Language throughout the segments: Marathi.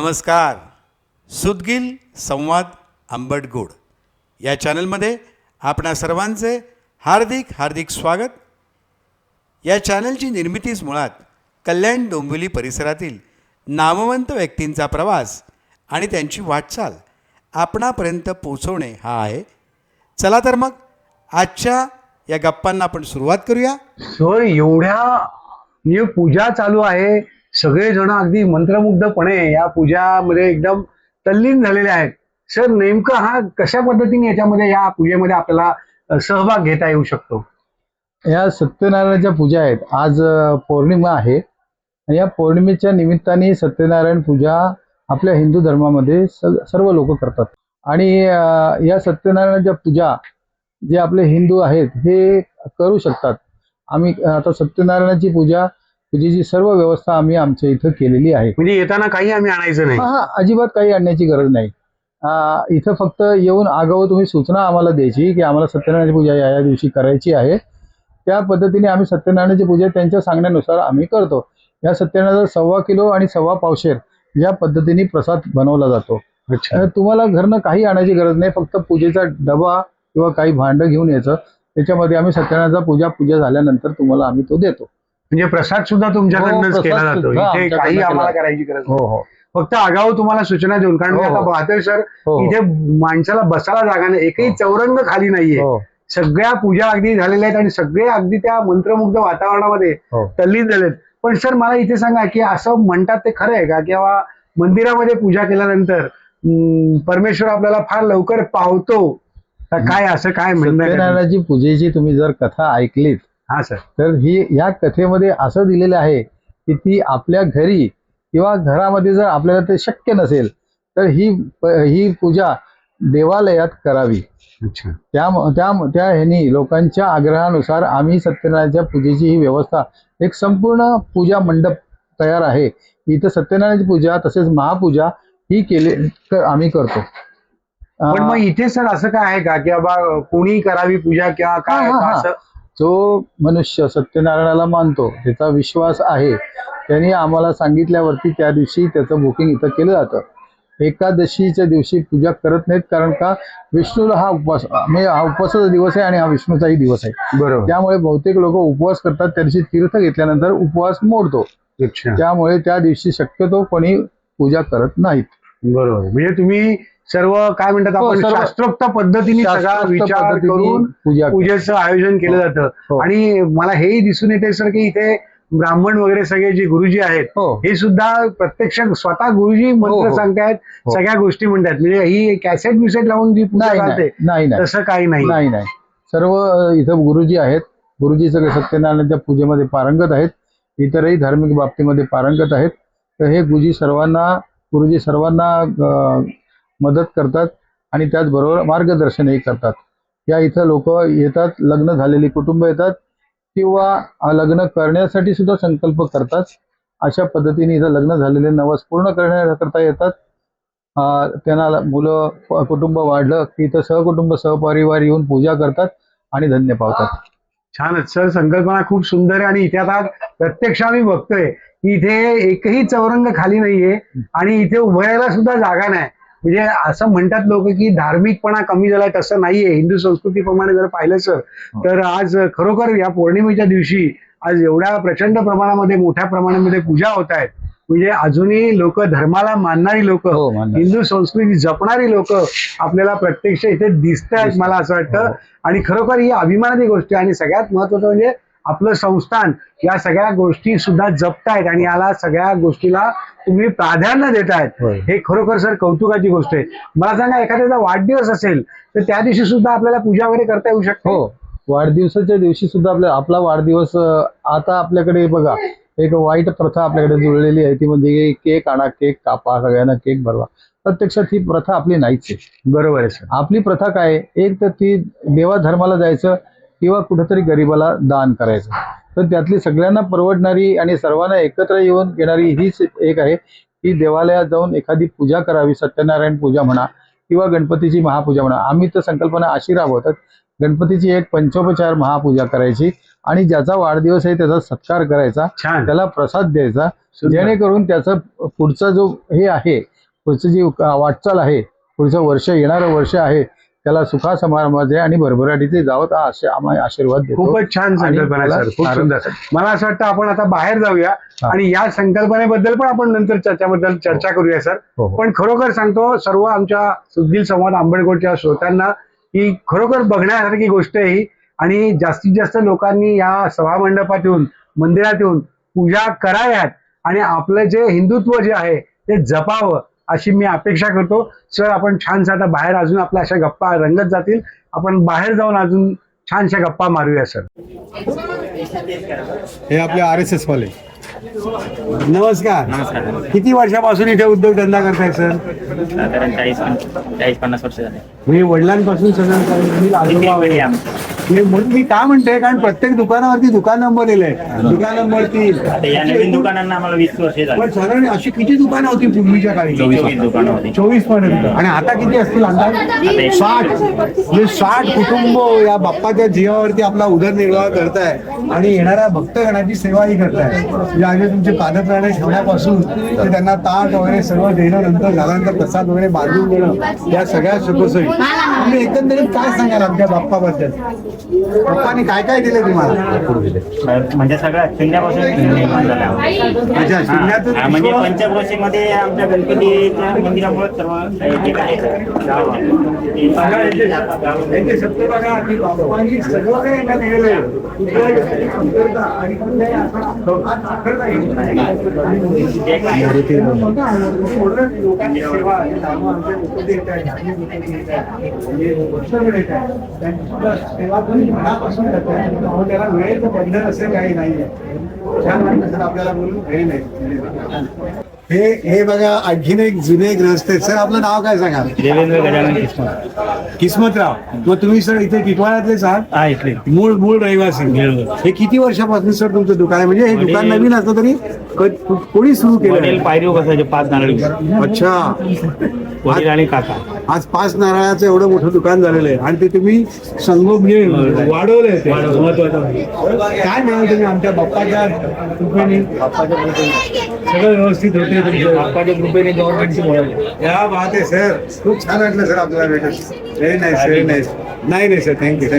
नमस्कार. सुदगील संवाद आंबटगोड या चॅनलमध्ये आपणा सर्वांचे हार्दिक स्वागत. या चॅनलची निर्मितीच मुळात कल्याण डोंबिवली परिसरातील नामवंत व्यक्तींचा प्रवास आणि त्यांची वाटचाल आपणापर्यंत पोहोचवणे हा आहे. चला तर मग आजच्या या गप्पांना आपण सुरुवात करूया. सर, एवढ्या पूजा चालू आहे, सगळेजण अगदी मंत्रमुग्धपणे या पूजामध्ये एकदम तल्लीन झालेले आहेत. सर, नेमकं हा कशा पद्धतीने याच्यामध्ये या पूजेमध्ये आपल्याला सहभाग घेता येऊ शकतो? या सत्यनारायणाच्या पूजा आहेत. आज पौर्णिमा आहे आणि या पौर्णिमेच्या निमित्ताने सत्यनारायण पूजा आपल्या हिंदू धर्मामध्ये सर्व लोक करतात. आणि या सत्यनारायणाच्या पूजा जे आपले हिंदू आहेत हे करू शकतात. आम्ही आता सत्यनारायणाची पूजेची सर्व व्यवस्था आम्ही आमच्या इथं केलेली आहे. म्हणजे येताना काही आम्ही आणायचं नाही? हा, अजिबात काही आणण्याची गरज नाही. इथं फक्त येऊन आगाऊ तुम्ही सूचना आम्हाला द्यायची की आम्हाला सत्यनारायणाची पूजा या दिवशी करायची आहे. त्या पद्धतीने आम्ही सत्यनारायणाची पूजा त्यांच्या सांगण्यानुसार आम्ही करतो. या सत्यनारायणाचा 1.25 किलो आणि 1.25 पावशेर या पद्धतीने प्रसाद बनवला जातो. तुम्हाला घरनं काही आणायची गरज नाही, फक्त पूजेचा डबा किंवा काही भांड घेऊन यायचं. त्याच्यामध्ये आम्ही सत्यनारायणाचा पूजा झाल्यानंतर तुम्हाला आम्ही तो देतो. म्हणजे प्रसाद सुद्धा तुमच्याकडनंच केला जातो? इथे काही आम्हाला करायची गरज नाही. हो, फक्त आगाऊ तुम्हाला सूचना देऊन. कारण मी आता पाहतोय सर, इथे माणसाला बसायला जागा नाही, एकही चौरंग खाली नाहीये. सगळ्या पूजा अगदी झालेल्या आहेत आणि सगळे अगदी त्या मंत्रमुग्ध वातावरणामध्ये तल्लीन झालेत. पण सर, मला इथे सांगा की असं म्हणतात ते खरं आहे का, किंवा मंदिरामध्ये पूजा केल्यानंतर परमेश्वर आपल्याला फार लवकर पावतो? काय असं काय म्हणणं? सत्यनारायणाची पूजेची तुम्ही जर कथा ऐकलीत हा सर, तर या कथेमध्ये असं दिलेलं आहे की ती आपल्या घरी किंवा घरामध्ये जर आपल्याला ते शक्य नसेल तर ही पूजा देवालयात करावी. त्या ह्यानी लोकांच्या आग्रहानुसार आम्ही सत्यनारायणाच्या पूजेची ही व्यवस्था, एक संपूर्ण पूजा मंडप तयार आहे. इथं सत्यनारायणाची पूजा तसेच महापूजा ही आम्ही करतो. पण मग इथे सर असं काय आहे का की बाबा कोणी करावी पूजा किंवा काय? जो मनुष्य सत्यनारायणाला मानतो, त्याचा विश्वास आहे, त्यांनी आम्हाला सांगितल्यावरती त्या दिवशी त्याचं बुकिंग इथं केलं जातं. एकादशीच्या दिवशी पूजा करत नाहीत, कारण का विष्णूला हा उपवासाचा दिवस आहे आणि हा विष्णूचाही दिवस आहे. बरोबर. त्यामुळे बहुतेक लोक उपवास करतात, त्या दिवशी तीर्थ घेतल्यानंतर उपवास मोडतो. त्यामुळे त्या दिवशी शक्यतो कोणी पूजा करत नाहीत. बरोबर. म्हणजे तुम्ही सर्व काय म्हणतात आपण शास्त्रोक्त पद्धतीने सगळा विचार करून पूजेचं आयोजन केलं जातं. आणि मला हेही दिसून येते सर की इथे ब्राह्मण वगैरे सगळे जे गुरुजी आहेत हे सुद्धा प्रत्यक्ष स्वतः गुरुजी मंत्र सांगतायत, सगळ्या गोष्टी म्हणतात. म्हणजे ही कॅसेट बिसेट लावून जी पूजा चालते तसं काही नाही. सर्व इथं गुरुजी आहेत. गुरुजी सगळे सत्यनारायणाच्या पूजेमध्ये पारंगत आहेत, इतरही धार्मिक बाबतीमध्ये पारंगत आहेत. तर हे गुरुजी सर्वांना मदत करतात आणि त्याचबरोबर मार्गदर्शनही करतात. या इथं लोक येतात, लग्न झालेली कुटुंब येतात किंवा लग्न करण्यासाठी सुद्धा संकल्प करतात. अशा पद्धतीने इथं लग्न झालेले नवस पूर्ण करण्याकरता येतात. त्यांना मुलं कुटुंब वाढलं की इथं सहकुटुंब सहपरिवार येऊन पूजा करतात आणि धन्य पावतात. छानच सर, संकल्पना खूप सुंदर आहे. आणि इथे आता प्रत्यक्ष आम्ही बघतोय की इथे एकही चौरंग खाली नाहीये आणि इथे उभयाला सुद्धा जागा नाही. म्हणजे असं म्हणतात लोक की धार्मिकपणा कमी झालाय, तसं नाहीये. हिंदू संस्कृतीप्रमाणे जर पाहिलं सर तर आज खरोखर या पौर्णिमेच्या दिवशी आज एवढ्या प्रचंड प्रमाणामध्ये मोठ्या प्रमाणामध्ये पूजा होत आहेत. म्हणजे अजूनही लोक, धर्माला मानणारी लोक, हिंदू संस्कृती जपणारी लोक आपल्याला प्रत्यक्ष इथे दिसत आहेत, मला असं वाटतं. आणि खरोखर ही अभिमानाची गोष्ट आहे. आणि सगळ्यात महत्वाचं म्हणजे आपलं संस्थान या सगळ्या गोष्टी सुद्धा जपतायत आणि याला सगळ्या गोष्टीला तुम्ही प्राधान्य देतायत. हे खरोखर सर कौतुकाची गोष्ट आहे. मला सांगा, एखाद्याचा वाढदिवस असेल तर त्या दिवशी सुद्धा आपल्याला पूजा वगैरे करता येऊ शकते? वाढदिवसाच्या दिवशी सुद्धा आपला वाढदिवस, आता आपल्याकडे बघा एक वाईट प्रथा आपल्याकडे जुळलेली आहे, ती म्हणजे केक आणा, केक कापा, सगळ्यांना केक भरवा. प्रत्यक्षात ही प्रथा आपली नाहीच आहे. बरोबर आहे सर. आपली प्रथा काय, एक तर ती देवा धर्माला जायचं किंवा कुठेतरी गरिबाला दान करायचं. तर त्यातली सगळ्यांना परवडणारी आणि सर्वांना एकत्र येऊन घेणारी हीच एक आहे की देवालयात जाऊन एखादी पूजा करावी. सत्यनारायण पूजा म्हणा किंवा गणपतीची महापूजा म्हणा. आम्ही तर संकल्पना अशी राबवतात, गणपतीची एक पंचोपचार महापूजा करायची आणि ज्याचा वाढदिवस आहे त्याचा सत्कार करायचा, त्याला प्रसाद द्यायचा, जेणेकरून त्याचा पुढचा जो हे आहे पुढचं जी वाटचाल आहे, पुढचं वर्ष, येणारं वर्ष आहे, त्याला सुखा समारंभाचे आणि भरभराटीचे जावं असे आम्ही आशीर्वाद देतो. खूपच छान संकल्पना आहे सर, खूप सुंदर. मला असं वाटतं आपण आता बाहेर जाऊया आणि या संकल्पनेबद्दल पण आपण नंतर चर्चा करूया सर. हो, हो. पण खरोखर सांगतो सर्व आमच्या सुद्गील संवाद आंबेडकरच्या श्रोत्यांना ही खरोखर बघण्यासारखी गोष्ट आहे ही. आणि जास्तीत जास्त लोकांनी या सभामंडपात येऊन, मंदिरात येऊन पूजा कराव्यात आणि आपलं जे हिंदुत्व जे आहे ते जपावं अशी मी अपेक्षा करतो. सर आपण छानसा आता बाहेर अजून आपल्या अशा गप्पा रंगत जातील, आपण बाहेर जाऊन अजून छानशा गप्पा मारूया सर. हे आपले RSS वाले. नमस्कार. नमस्कार. किती वर्षापासून इथे उद्योगधंदा करताय सर? साधारण 40-50 वर्ष झाले. मी वडिलांपासून सगळं करत आजोबा पिढी आमची. म्हणून मी काय म्हणते, कारण प्रत्येक दुकानावरती दुकान नंबर लिहिलंय, दुकान नंबर 3. आता या नवीन दुकानांना आम्हाला 20 वर्ष झाली. पण साधारण अशी किती दुकानं होती पूर्वीच्या काळी? 24 दुकानं होती. 24 पर्यंत. आणि आता किती असतील अंदाज? 60. म्हणजे 60 कुटुंब या बाप्पाच्या जीवावरती आपला उदरनिर्वाह करताय आणि येणाऱ्या भक्तगणाची सेवाही करताय. म्हणजे अगदी तुमचे पादत्राणे ठेवण्यापासून ते त्यांना ताट वगैरे सर्व देणं, नंतर झाल्यानंतर प्रसाद वगैरे बांधून देणं, या सगळ्या सुखसोयी. तुम्ही एकंदरीत काय सांगाल आमच्या बाप्पाबद्दल? बाप्पाने काय काय दिले तुम्हाला? म्हणजे सगळं शून्यापासून निर्माण झालं आम्हाला. अच्छा, शून्यातून हा, म्हणजे पंचक्रोशीमध्ये आमच्या गणपतीच्या मंदिरामुळे सर्व जे काय यांचे सत्य बघा की बाप्पांनी सगळं काही यांना दिलेलं आहे. आणि कोणत्याही लोकांची सेवा आहे, त्यामुळे आमच्या लोक देत आहेत, धार्मिक लोक देत आहेत, म्हणजे वर्षभर देत आहेत. त्यांची सुद्धा सेवा तुम्ही मनापासून करताय. त्यामुळे त्याला वेळेचं बंधन असं काही नाहीये. छान वाटतं सर आपल्याला बोलून. Very nice. हे बघा आणखीन एक जुने ग्रस्त आहेत. सर आपलं नाव काय सांगा? देवेंद्र गजानन किस्मत. किस्मतराव. मग तुम्ही सर इथे टिटवाळ्यातलेच आहात? हा, इथले मूळ रहिवासी. हे किती वर्षापासून सर तुमचं दुकान आहे? म्हणजे हे दुकान नवीन असलं तरी कोणी सुरू केलं? वडील पायरी बसायचे 5 नारळी. अच्छा. वडील आणि काका. आज 5 नारळाचं एवढं मोठं दुकान झालेलं आहे आणि ते तुम्ही संगोपनीय वाढवलंय. ते महत्वाचं. काय म्हणाल तुम्ही आमच्या बाप्पाच्या कृपेने? सगळं व्यवस्थित होते बाप्पाच्या कृपेने गव्हर्नमेंटची मिळाली. या बात आहे सर. खूप छान वाटलं सर आपल्याला भेटून. Very nice, very nice. नाही सर, थँक्यू.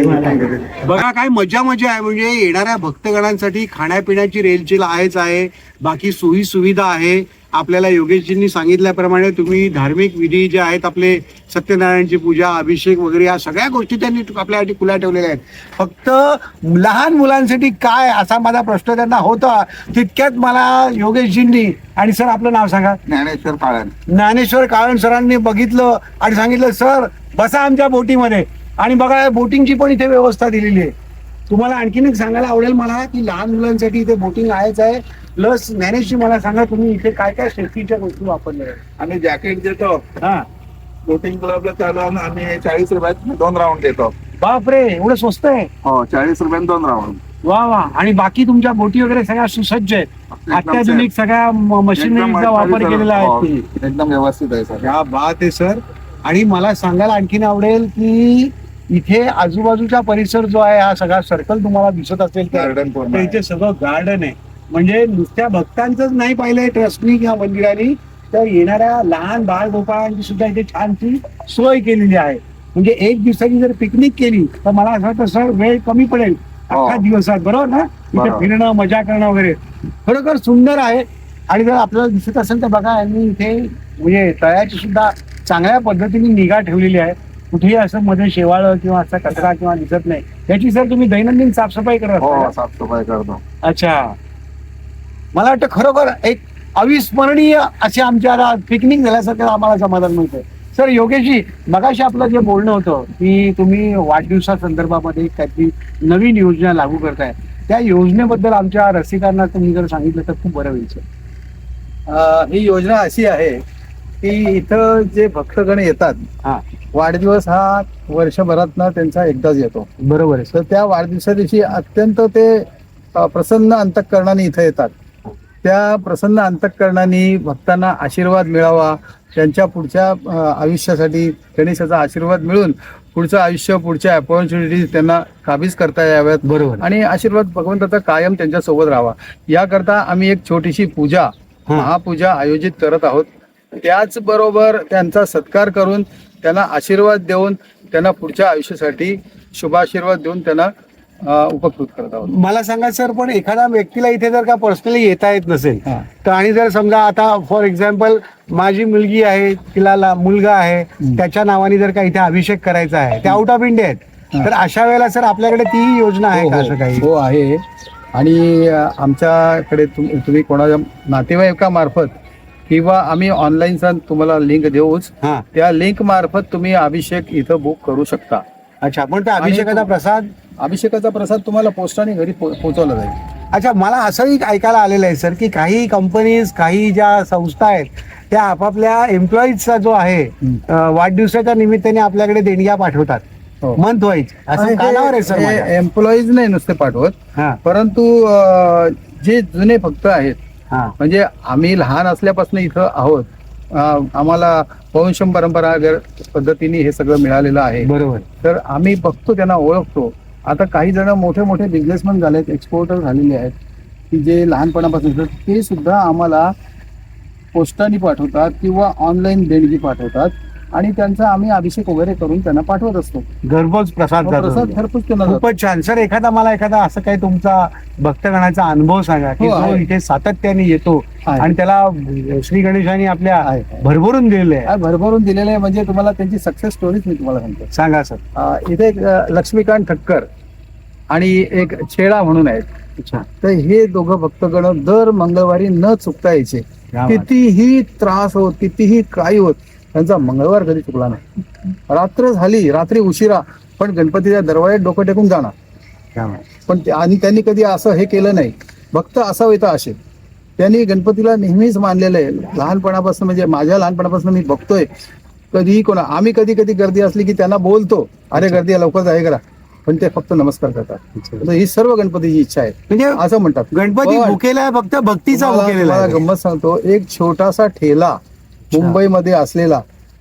बघा काय मजा आहे. म्हणजे येणाऱ्या भक्तगणांसाठी खाण्यापिण्याची रेलचेल आहे, बाकी सोयी सुविधा आहे. आपल्याला योगेशजींनी सांगितल्याप्रमाणे तुम्ही धार्मिक विधी जे आहेत, आपले सत्यनारायणची पूजा, अभिषेक वगैरे या सगळ्या गोष्टी त्यांनी आपल्यासाठी खुल्या ठेवलेल्या आहेत. फक्त लहान मुलांसाठी काय असा माझा प्रश्न त्यांना होता, तितक्यात मला योगेशजींनी आणि सर आपलं नाव सांगा? ज्ञानेश्वर काळण सरांनी बघितलं आणि सांगितलं, सर बसा आमच्या बोटीमध्ये. आणि बघा बोटिंगची पण इथे व्यवस्था दिलेली आहे. तुम्हाला आणखीन एक सांगायला आवडेल मला की लहान मुलांसाठी इथे बोटिंग आहेच आहे. प्लस ज्ञानेशजी मला सांगा, तुम्ही इथे काय काय सेफ्टीच्या गोष्टी वापरल्या? आम्ही जॅकेट देतो. हा, बोटिंग क्लबला चालवून आम्ही 40 रुपयात 2 राऊंड देतो. बापरे, एवढं स्वस्त आहे? हो, 40 रुपयात 2 राऊंड. वा. आणि बाकी तुमच्या बोटी वगैरे सगळ्या सुसज्ज आहेत, अत्याधुनिक सगळ्या मशिनरीचा वापर केलेला आहे. एकदम व्यवस्थित आहे सर. क्या बात आहे सर. आणि मला सांगायला आणखीन आवडेल की इथे आजूबाजूचा परिसर जो आहे, हा सगळा सर्कल तुम्हाला दिसत असेल गार्डन पूर्ण तर इथे सगळं गार्डन आहे. म्हणजे नुसत्या भक्तांचंच नाही पाहिलंय ट्रस्टनी किंवा मंदिरांनी, तर येणाऱ्या लहान बाळगोपाळांची सुद्धा इथे छानशी सोय केलेली आहे. म्हणजे एक दिवसाची जर पिकनिक केली तर मला असं वाटतं सर वेळ कमी पडेल अख्खा दिवसात, बरोबर ना? इथे बरोबर. फिरणं, मजा करणं वगैरे खरोखर सुंदर आहे. आणि जर आपल्याला दिसत असेल तर बघा, यांनी इथे म्हणजे तळ्याची सुद्धा चांगल्या पद्धतीने निगा ठेवलेली आहे. कुठेही असं मध्ये शेवाळं किंवा असा कचरा किंवा दिसत नाही. याची सर तुम्ही दैनंदिन साफसफाई करत हो, असता? साफसफाई करतो. अच्छा. मला वाटतं खरोखर एक अविस्मरणीय अशी आमच्या पिकनिक झाल्यासारखं आम्हाला समाधान मिळतंय. सर योगेशजी, मगाशी आपलं जे बोलणं होतं की तुम्ही वाढदिवसा संदर्भामध्ये काहीतरी नवीन योजना लागू करताय, त्या योजनेबद्दल आमच्या रसिकांना तुम्ही जर सांगितलं तर खूप बरं होईल सर. ही योजना अशी आहे की इथं जे भक्तगण येतात, हा, वाढदिवस हा वर्षभरातनं त्यांचा एकदाच येतो. बरोबर आहे. तर त्या वाढदिवसा दिवशी अत्यंत ते प्रसन्न अंतःकरणाने इथं येतात. त्या प्रसन्न अंतःकरणाने भक्तांना आशीर्वाद मिळावा, त्यांच्या पुढच्या आयुष्यासाठी गणेशाचा आशीर्वाद मिळून पुढचं आयुष्य, पुढच्या अपॉर्च्युनिटीज त्यांना काबीज करता याव्यात. बरोबर. आणि आशीर्वाद भगवंताचा कायम त्यांच्या सोबत राहावा, याकरता आम्ही एक छोटीशी पूजा, महापूजा आयोजित करत आहोत. त्याचबरोबर त्यांचा सत्कार करून त्यांना आशीर्वाद देऊन त्यांना पुढच्या आयुष्यासाठी शुभाशीर्वाद देऊन त्यांना उपकृत करत आहोत. मला सांगा सर, पण एखाद्या व्यक्तीला इथे जर का पर्सनली येता येत नसेल हा. तर, आणि जर समजा आता फॉर एक्झाम्पल माझी मुलगी आहे, तिला मुलगा आहे, त्याच्या नावाने जर का इथे अभिषेक करायचा आहे, ते आउट ऑफ इंडिया आहेत, तर अशा वेळेला सर आपल्याकडे ती योजना आहे का असं काही? हो आहे. आणि आमच्याकडे तुम्ही कोणाच्या नातेवाईकामार्फत किंवा आम्ही ऑनलाईनचा तुम्हाला लिंक देऊच, हा. त्या लिंक मार्फत तुम्ही अभिषेक इथं बुक करू शकता. अच्छा, पण त्या अभिषेकाचा प्रसाद? अभिषेकाचा प्रसाद तुम्हाला पोस्टाने घरी पोहोचवला जाईल. अच्छा, मला असंही ऐकायला आलेलं आहे सर की काही कंपनीज, काही ज्या संस्था आहेत त्या आपापल्या एम्प्लॉईजचा जो आहे वाढदिवसाच्या निमित्ताने आपल्याकडे देणग्या पाठवतात हो. Month wise. असं कानावर आहे सर माझ्या. एम्प्लॉईज नाही नुसते पाठवत, हा. परंतु जे जुने भक्त आहेत, हा. म्हणजे आम्ही लहान असल्यापासून इथं आहोत, आम्हाला वंशम परंपरा पद्धतीने हे सगळं मिळालेलं आहे. बरोबर. तर आम्ही बघतो, त्यांना ओळखतो. आता काही जण मोठे मोठे बिझनेसमॅन झालेत, एक्सपोर्टर झालेले आहेत, की जे लहानपणापासून ते सुद्धा आम्हाला पोस्टाने पाठवतात किंवा ऑनलाईन देणगी पाठवतात आणि त्यांचा आम्ही अभिषेक वगैरे करून त्यांना पाठवत असतो. घरपोच प्रसाद जातो. प्रसाद घरपोच त्यांना जातो. खूपच छान सर. मला एखादा असं काही तुमचा भक्तगणाचा अनुभव सांगा की हो, जो आहे. इथे सातत्याने येतो आहे. आणि त्याला श्री गणेशाने आपल्या आहे. भरभरून दिलेलं आहे. भरभरून दिलेलं आहे. म्हणजे तुम्हाला त्यांची सक्सेस स्टोरीज मी तुम्हाला सांगतो. सांगा सर. इथे एक लक्ष्मीकांत ठक्कर आणि एक छेडा म्हणून आहेत. अच्छा. तर हे दोघं भक्तगण दर मंगळवारी न चुकता यायचे. क्या बात. कितीही त्रास होत, कितीही काही होत, त्यांचा मंगळवार कधी चुकला नाही. रात्र झाली, रात्री उशिरा, पण गणपतीच्या दरवाज्यात डोकं टेकून जाणार. क्या बात. पण आणि त्यांनी कधी असं हे केलं नाही. भक्त असावे तर असे. त्यांनी गणपतीला नेहमीच मानलेलं आहे. लहानपणापासून, म्हणजे माझ्या लहानपणापासून मी बघतोय, कधीही कधी कधी गर्दी असली की त्यांना बोलतो, अरे गर्दी आहे, लवकर जाय करा, पण ते फक्त नमस्कार करतात. तर ही सर्व गणपतीची इच्छा आहे म्हणजे असं म्हणतात. गणपती पण भुकेला फक्त भक्तीचा भुकेलेला तुम्हाला आहे. गंमत सांगतो, एक छोटासा ठेला मुंबईमध्ये असलेला,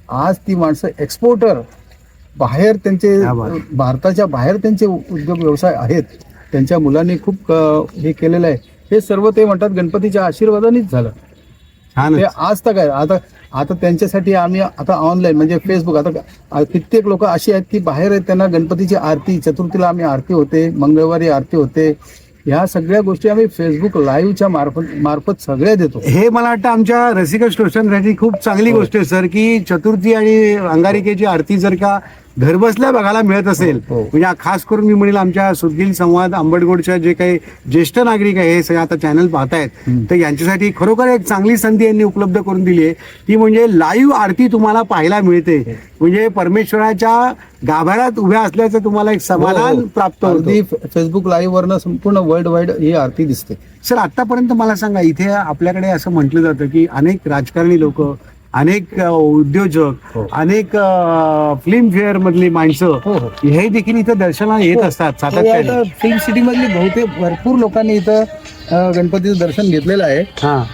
आज ती माणसं एक्सपोर्टर, बाहेर त्यांचे, क्या बात. भारताच्या बाहेर त्यांचे उद्योग व्यवसाय आहेत. त्यांच्या मुलांनी खूप हे केलेलं आहे. हे सर्व ते म्हणतात गणपतीच्या आशीर्वादानेच झालं. छान. ते आज तक आहे. आता त्यांच्यासाठी आम्ही आता ऑनलाईन, म्हणजे फेसबुक, आता कित्येक लोक अशी आहेत की बाहेर आहेत, त्यांना गणपतीची आरती, चतुर्थीला आम्ही आरती होते, मंगळवारी आरती होते, ह्या सगळ्या गोष्टी आम्ही फेसबुक लाईव्हच्या मार्फत सगळ्या देतो. हे मला वाटतं आमच्या रसिक स्टेशनसाठी खूप चांगली गोष्ट आहे सर, की चतुर्थी आणि अंगारिकेची आरती जर का घरबसल्या बघायला मिळत असेल, हो. म्हणजे खास करून मी म्हणेल आमच्या सुदगील संवाद आंबडगोडच्या जे काही ज्येष्ठ नागरिक आहे, हे सगळे आता चॅनल पाहतायत, तर यांच्यासाठी खरोखर एक चांगली संधी यांनी उपलब्ध करून दिली आहे. ती म्हणजे लाईव्ह आरती तुम्हाला पाहायला मिळते. म्हणजे परमेश्वराच्या गाभाऱ्यात उभ्या असल्याचं तुम्हाला एक समाधान प्राप्त होतं. अगदी फेसबुक लाईव्ह वरनं संपूर्ण वर्ल्ड वाईड ही आरती दिसते. सर, आतापर्यंत मला सांगा, इथे आपल्याकडे असं म्हटलं जातं की अनेक राजकारणी लोक, अनेक उद्योजक, अनेक फिल्म फेअर मधली माणसं, हे देखील इथं दर्शनाला येत असतात सातत्याने. फिल्म सिटी मधली बहुतेक भरपूर लोकांनी इथं गणपतीचं दर्शन घेतलेलं आहे.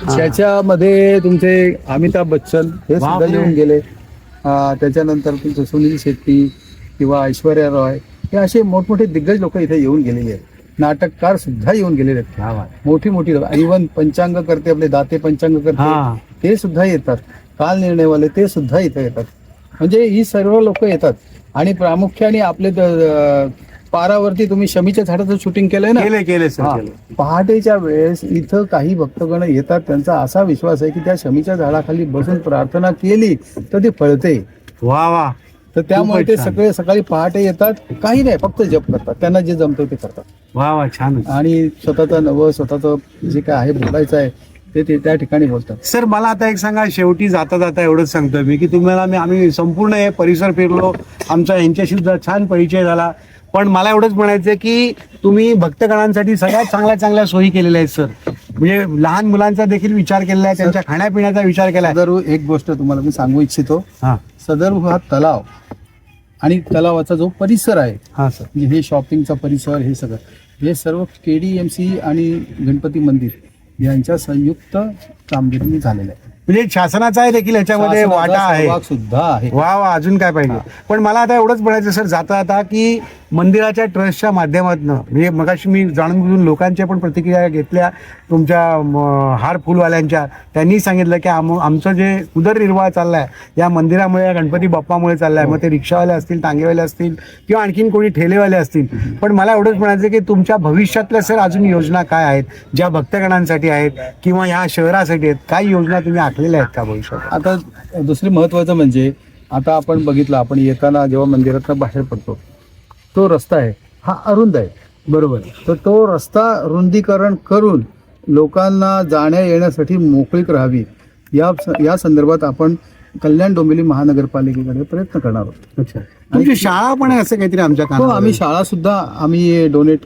त्याच्यामध्ये तुमचे अमिताभ बच्चन हे सुद्धा बापरे. येऊन गेले. त्याच्यानंतर तुमचे सुनील शेट्टी किंवा ऐश्वर्या रॉय, हे असे मोठमोठे दिग्गज लोक इथे येऊन गेलेले आहेत. नाटककार सुद्धा येऊन गेलेले आहेत. मोठी मोठी लोक, इव्हन पंचांग करते, आपले दाते पंचांग करते, ते सुद्धा येतात. काल निर्णयवाले ते सुद्धा इथे येतात. म्हणजे ही सर्व लोक येतात. आणि प्रामुख्याने आपले पारावरती तुम्ही शमीच्या झाडाचं शूटिंग केलंय ना, केले सर. हा. पहाटेच्या वेळेस इथं काही भक्तगण येतात. त्यांचा असा विश्वास आहे की त्या शमीच्या झाडाखाली बसून प्रार्थना केली तर ती फळते. वा वा. तर त्यामुळे ते खूपच छान. सगळे सकाळी पहाटे येतात. काही नाही, फक्त जप करतात. त्यांना जे जमतं ते करतात. वा वा, छान. आणि स्वतःचं जे काय आहे बोलायचं आहे ते त्या ठिकाणी बोलतात. सर, मला आता एक सांगा, शेवटी जाता जाता एवढंच सांगतोय मी की तुम्हाला आम्ही संपूर्ण हे परिसर फिरलो, आमचा यांच्याशी सुद्धा छान परिचय झाला, पण मला एवढंच म्हणायचं की तुम्ही भक्तगणांसाठी सगळ्यात चांगल्या सोयी केलेल्या आहेत सर. म्हणजे लहान मुलांचा देखील विचार केलेला आहे, त्यांच्या खाण्यापिण्याचा विचार केला आहे. सदर एक गोष्ट तुम्हाला मी सांगू इच्छितो. हा सदर हा तलाव आणि तलावाचा जो परिसर आहे, हा सर, म्हणजे हे शॉपिंगचा परिसर, हे सगळं, हे सर्व KDMC आणि गणपती मंदिर यांच्या संयुक्त कामगिरीने झालेलं आहे. म्हणजे शासनाचा देखील याच्यामध्ये वाटा आहे, सहभाग सुद्धा आहे. वा वा, अजून काय पाहिजे. पण मला आता एवढंच म्हणायचं सर जाता जाता की मंदिराच्या ट्रस्टच्या माध्यमातून, म्हणजे मगाशी मी जाणून बुजून लोकांच्या पण प्रतिक्रिया घेतल्या तुमच्या हार फुलवाल्यांच्या. त्यांनी सांगितलं की आमचं जे उदरनिर्वाह चालला आहे या मंदिरामुळे, या गणपती बाप्पामुळे चालला आहे. मग ते रिक्षावाले असतील, टांगेवाले असतील किंवा आणखीन कोणी ठेलेवाले असतील. पण मला एवढंच म्हणायचं की तुमच्या भविष्यातल्या सर अजून योजना काय आहेत, ज्या भक्तगणांसाठी आहेत किंवा ह्या शहरासाठी आहेत, काही योजना तुम्ही आखलेल्या आहेत का भविष्यात? आता दुसरी महत्त्वाचं म्हणजे आता आपण बघितलं, आपण येताना जेव्हा मंदिरातनं बाहेर पडतो तो रस्ता आहे हा अरुंद आहे, बरोबर. तर तो रस्ता रुंदीकरण करून लोकांना जाण्या येण्यासाठी मोकळीक राहावी या संदर्भात आपण कल्याण डोंबिवली महानगरपालिकेकडे प्रयत्न करणार आहोत. अच्छा, तुमची शाळा पण आहे असं काहीतरी आमच्या हो, कानावर आम्ही शाळा सुद्धा आम्ही डोनेट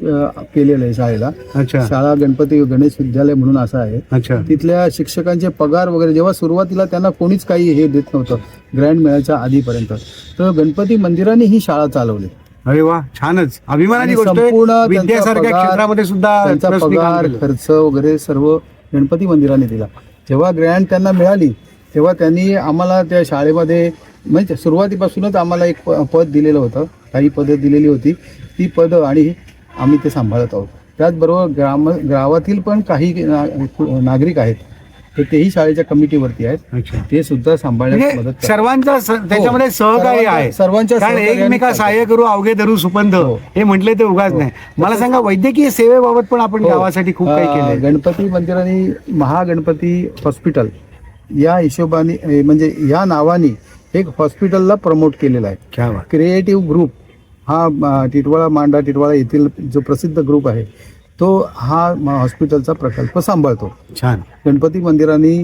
केलेलं आहे शाळेला. अच्छा शाळा गणपती गणेश विद्यालय म्हणून असं आहे. अच्छा तिथल्या शिक्षकांचे पगार वगैरे जेव्हा सुरुवातीला त्यांना कोणीच काही हे देत नव्हतं ग्रँड मिळायच्या आधीपर्यंत, तर गणपती मंदिराने ही शाळा चालवली. अरे वा, छानच अभिमानाची आणि गोष्ट आहे. संपूर्ण त्यांचा विद्यासारख्या पगार, क्षेत्रामध्ये सुद्धा त्यांचा ट्रस्टनी काम पगार केलं. खर्च वगैरे सर्व गणपती मंदिराने दिला. जेव्हा ग्रँड त्यांना मिळाली तेव्हा त्यांनी आम्हाला त्या शाळेमध्ये म्हणजे सुरुवातीपासूनच आम्हाला एक पद दिलेलं होतं, काही पदं दिलेली होती. ती पदं आणि आम्ही ते सांभाळत आहोत. त्याचबरोबर गावातील पण काही नागरिक आहेत तर तेही शाळेच्या कमिटीवरती आहेत. अच्छा, ते सुद्धा सांभाळण्यास मदत म्हणजे करतात. सर्वांचा त्याच्यामध्ये सहकार्य आहे. सर्वांच्या कारण सहकार्याने एकमेका चालतं. सहाय्य करू अवघे धरू सुपंथ हो. हे म्हटले ते उगाच नाही. मला सांगा, वैद्यकीय सेवेबाबत पण आपण हो. गावासाठी खूप काही केलंय. गणपती मंदिराने महागणपती हॉस्पिटल या हिशोबाने म्हणजे या नावाने एक हॉस्पिटलला प्रमोट केलेलं आहे. क्या बात. क्रिएटिव्ह ग्रुप हा टिटवाळा मांडा टिटवाळा येथील जो प्रसिद्ध ग्रुप आहे तो हा हॉस्पिटलचा प्रकल्प सांभाळतो. छान. गणपती मंदिराने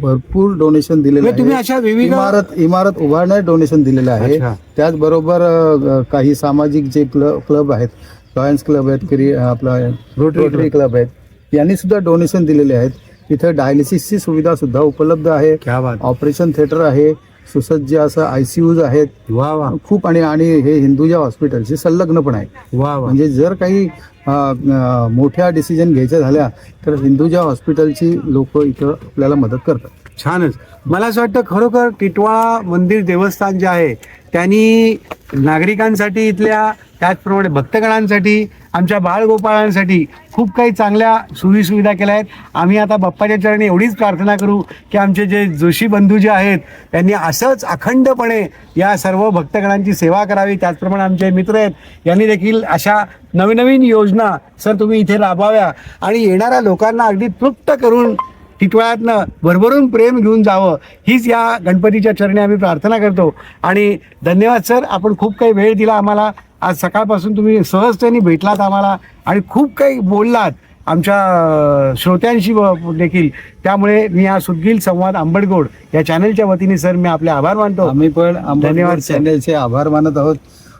भरपूर डोनेशन दिलेलं म्हणजे तुम्ही आहे. अशा विविध इमारत उभारण्यात डोनेशन दिलेलं आहे. अच्छा. त्याचबरोबर काही सामाजिक जे क्लब आहेत, लॉयन्स क्लब आहेत, आपला रोटरी क्लब आहेत, यांनी सुद्धा डोनेशन दिलेले आहेत. तिथे डायलिसिसची सुविधा सुद्धा उपलब्ध आहे. क्या बात. ऑपरेशन थिएटर आहे, सुसज्ज असं ICUs आहेत वा वा खूप. आणि हे हिंदुजा हॉस्पिटलशी संलग्न पण आहे. वा वा. म्हणजे जर काही मोठ्या डिसिजन घ्यायच्या झाल्या तर हिंदुजा हॉस्पिटलची लोक इथं आपल्याला मदत करतात. छानच. मला असं वाटतं खरोखर टिटवाळा मंदिर देवस्थान जे आहे त्यांनी नागरिकांसाठी, इथल्या त्याचप्रमाणे भक्तगणांसाठी, आमच्या बाळगोपाळांसाठी खूप काही चांगल्या सोयीसुविधा केल्या आहेत. आम्ही आता बाप्पाच्या चरणी एवढीच प्रार्थना करू की आमचे जे जोशी बंधू जे आहेत त्यांनी असंच अखंडपणे या सर्व भक्तगणांची सेवा करावी. त्याचप्रमाणे आमचे मित्र आहेत यांनी देखील अशा नवीन योजना सर तुम्ही इथे राबवाव्या आणि येणाऱ्या लोकांना अगदी तृप्त करून टिटवाळ्यातनं भरभरून प्रेम घेऊन जावं, हीच या गणपतीच्या चरणी आम्ही प्रार्थना करतो. आणि धन्यवाद सर, आपण खूप काही वेळ दिला आम्हाला. आज सकाळपासून तुम्ही सहजतेने भेटलात आम्हाला आणि खूप काही बोललात आमच्या श्रोत्यांशी देखील. त्यामुळे मी या सुदगील संवाद आंबडगोड या चॅनलच्या वतीने सर मी आपले आभार मानतो. आम्ही पण धन्यवाद सर. चॅनलचे आभार मानत आहोत.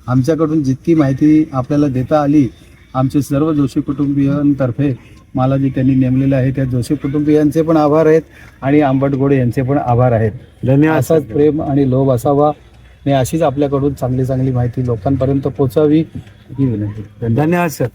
आमच्याकडून जितकी माहिती आपल्याला देता आली, आमचे सर्व जोशी कुटुंबियांतर्फे मला जे त्यांनी नेमलेलं आहे त्या जोशी कुटुंबियांचे पण आभार आहेत आणि आंबटगोडे यांचे पण आभार आहेत. धन्यवाद. असाच प्रेम आणि लोभ असावा आणि अशीच आपल्याकडून चांगली माहिती लोकांपर्यंत पोहोचावी ही विनंती. धन्यवाद सर.